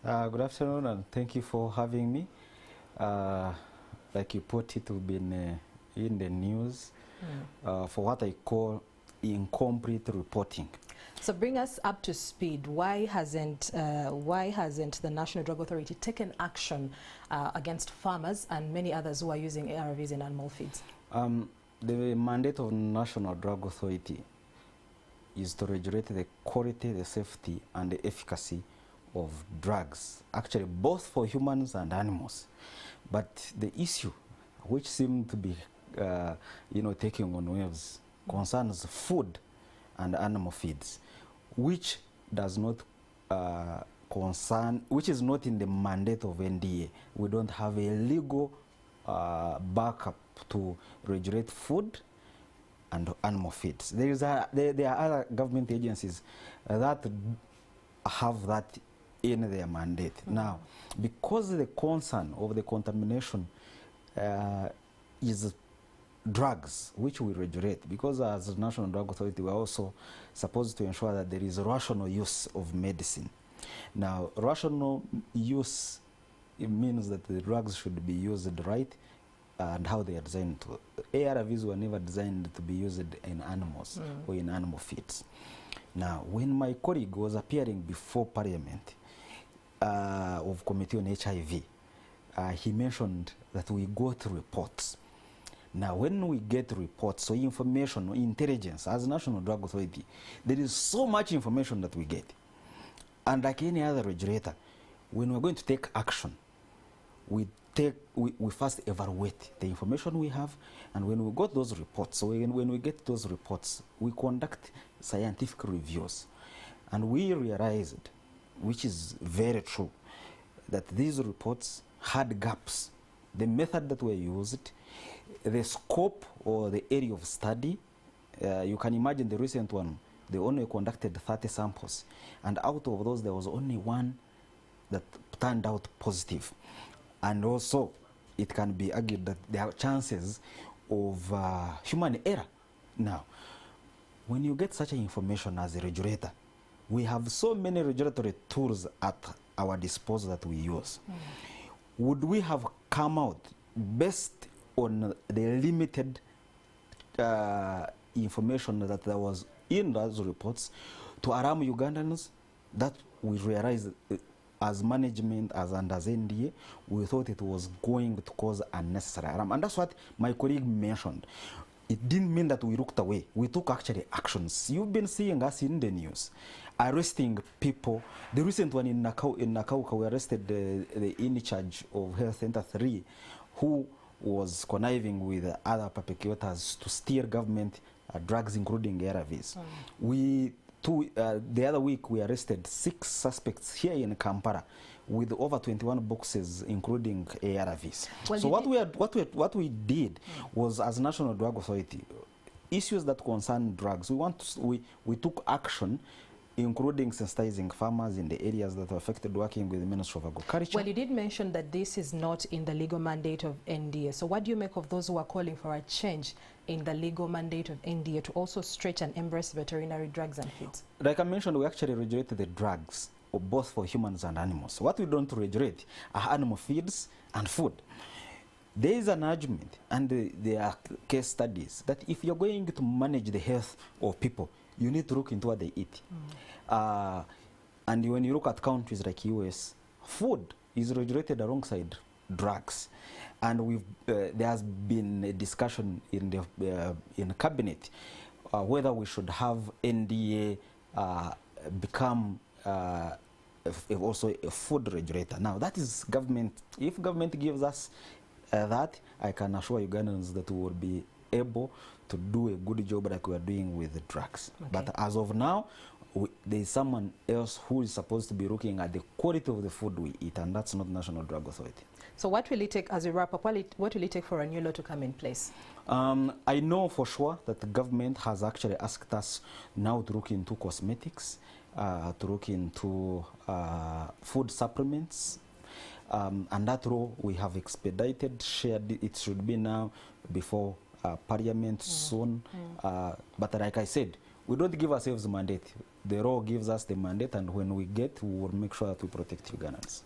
Good afternoon, and thank you for having me. Like you put it, we've been in the news for what I call incomplete reporting. So bring us up to speed. Why hasn't the National Drug Authority taken action against farmers and many others who are using ARVs in animal feeds? The mandate of National Drug Authority is to regulate the quality, the safety, and the efficacy of drugs, actually both for humans and animals. But the issue, which seems to be, taking on waves, concerns food and animal feeds, which does not which is not in the mandate of NDA. We don't have a legal backup to regulate food and animal feeds. There are other government agencies that have that in their mandate. Now, because the concern of the contamination is drugs, which we regulate, because as the National Drug Authority, we are also supposed to ensure that there is rational use of medicine. Now, rational use, it means that the drugs should be used right and how they are designed to. ARVs were never designed to be used in animals or in animal feeds. Now, when my colleague was appearing before Parliament of Committee on HIV, he mentioned that we go through reports. Now, when we get reports, so information, intelligence, as National Drug Authority, there is so much information that we get. And like any other regulator, when we're going to take action, we first evaluate the information we have, and when we got those reports, so when we get those reports, we conduct scientific reviews. And we realized, which is very true, that these reports had gaps. The method that were used, the scope or the area of study, you can imagine the recent one, they only conducted 30 samples, and out of those there was only one that turned out positive. And also it can be argued that there are chances of human error. Now, when you get such information as a regulator, we have so many regulatory tools at our disposal that we use. Would we have come out based on the limited information that there was in those reports to alarm Ugandans? That we realized as management and as NDA, we thought it was going to cause unnecessary harm. And that's what my colleague mentioned. It didn't mean that we looked away. We took actually actions. You've been seeing us in the news, arresting people. The recent one in Nakauka, we arrested the in charge of Health Center 3, who was conniving with other perpetrators to steal government drugs, including ARVs. The other week, we arrested 6 suspects here in Kampala with over 21 boxes, including ARVs. Well, so what we did was, as National Drug Authority, issues that concern drugs, we took action, including sensitizing farmers in the areas that are affected, working with the Ministry of Agriculture. Well, you did mention that this is not in the legal mandate of NDA. So what do you make of those who are calling for a change in the legal mandate of NDA to also stretch and embrace veterinary drugs and feeds? Like I mentioned, we actually regulate the drugs, both for humans and animals. What we don't regulate are animal feeds and food. There is an argument, and there are case studies, that if you're going to manage the health of people, you need to look into what they eat. And when you look at countries like US, food is regulated alongside drugs. And there has been a discussion in the cabinet whether we should have NDA become also a food regulator. Now, that is government. If government gives us that, I can assure Ugandans that we will be able to do a good job like we are doing with the drugs. Okay. But as of now, there is someone else who is supposed to be looking at the quality of the food we eat, and that's not National Drug Authority. So what will it take, as we wrap up, what will it take for a new law to come in place? I know for sure that the government has actually asked us now to look into cosmetics, to look into food supplements, and that law we have expedited, shared. It should be now before Parliament soon. But like I said, we don't give ourselves a mandate. The law gives us the mandate, and when we get, we will make sure that we protect Ugandans.